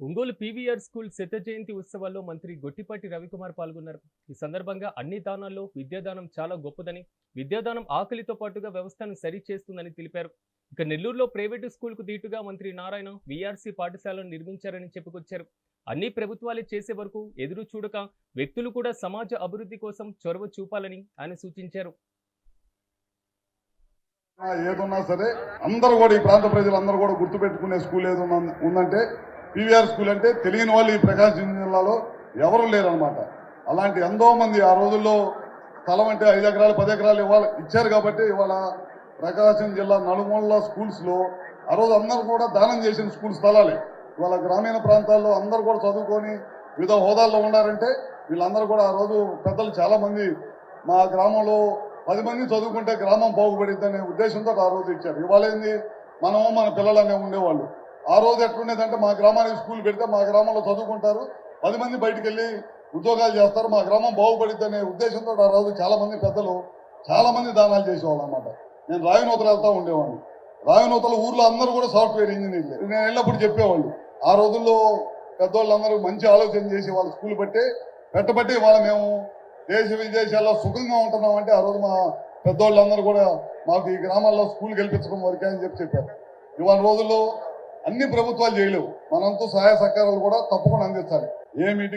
Ongole PVR school శత జయంతి ఉత్సవాల్లో మంత్రి గొట్టిపాటి రవికుమార్ పాల్గొన్నారు. ఈ సందర్భంగా అన్ని దానాల్లో విద్యాదానం చాలా గొప్పదని, విద్యాదానం ఆకలితో పాటుగా వ్యవస్థను సరిచేస్తుందని తెలిపారు. ఇక నెల్లూరులో ప్రైవేటు స్కూల్కు దీటుగా మంత్రి నారాయణ వీఆర్సీ పాఠశాలను నిర్మించారని చెప్పుకొచ్చారు. అన్ని ప్రభుత్వాలే చేసే వరకు ఎదురు చూడక వ్యక్తులు కూడా సమాజ అభివృద్ధి కోసం చొరవ చూపాలని ఆయన సూచించారు. ఏదున్నా సరే అందరూ కూడా ఈ ప్రాంత ప్రజలందరూ కూడా గుర్తుపెట్టుకునే స్కూల్ ఏదన్నా ఉందంటే పీవీఆర్ స్కూల్. అంటే తెలియని వాళ్ళు ఈ ప్రకాశం జిల్లాలో ఎవరు లేరనమాట. అలాంటి ఎంతో మంది ఆ రోజుల్లో స్థలం అంటే 5 ఎకరాలు 10 ఎకరాలు ఇచ్చారు కాబట్టి ఇవాళ ప్రకాశం జిల్లా నలుమూలల స్కూల్స్లో ఆ రోజు అందరూ కూడా దానం చేసిన స్కూల్ స్థలాలే. ఇవాళ గ్రామీణ ప్రాంతాల్లో అందరూ కూడా చదువుకొని వివిధ హోదాల్లో ఉన్నారంటే వీళ్ళందరూ కూడా ఆ రోజు పెద్దలు చాలామంది మా గ్రామంలో 10 మంది చదువుకుంటే గ్రామం బాగుపడిద్ది అనే ఉద్దేశంతో ఆ రోజు ఇచ్చారు. ఇవాళ ఏంది మనము మన పిల్లలు అనే ఉండేవాళ్ళు. ఆ రోజు ఎట్లుండేదంటే మా గ్రామానికి స్కూల్ పెడితే మా గ్రామంలో చదువుకుంటారు, 10 మంది బయటికి వెళ్ళి ఉద్యోగాలు చేస్తారు, మా గ్రామం బాగుపడిద్ది అనే ఉద్దేశంతో ఆ రోజు చాలామంది పెద్దలు చాలామంది దానాలు చేసేవాళ్ళు అనమాట. నేను రావినూతలు వెళ్తూ ఉండేవాడిని. రావినూతల ఊర్లో అందరూ కూడా సాఫ్ట్వేర్ ఇంజనీర్లు. నేను వెళ్ళినప్పుడు చెప్పేవాళ్ళు ఆ రోజుల్లో పెద్దవాళ్ళందరూ మంచి ఆలోచన చేసి వాళ్ళ స్కూల్ పెట్టబట్టి వాళ్ళ మేము దేశ విదేశాల్లో సుఖంగా ఉంటున్నామంటే ఆ రోజు మా పెద్దవాళ్ళందరూ కూడా మాకు ఈ గ్రామాల్లో స్కూల్ గెలిపించడం వరకే అని చెప్పారు. ఇవాళ రోజుల్లో అన్ని ప్రభుత్వాలు చేయలేవు, మనంతో సహాయ సహకారాలు కూడా తప్పకుండా అందించాలి. ఏ మీటింగ్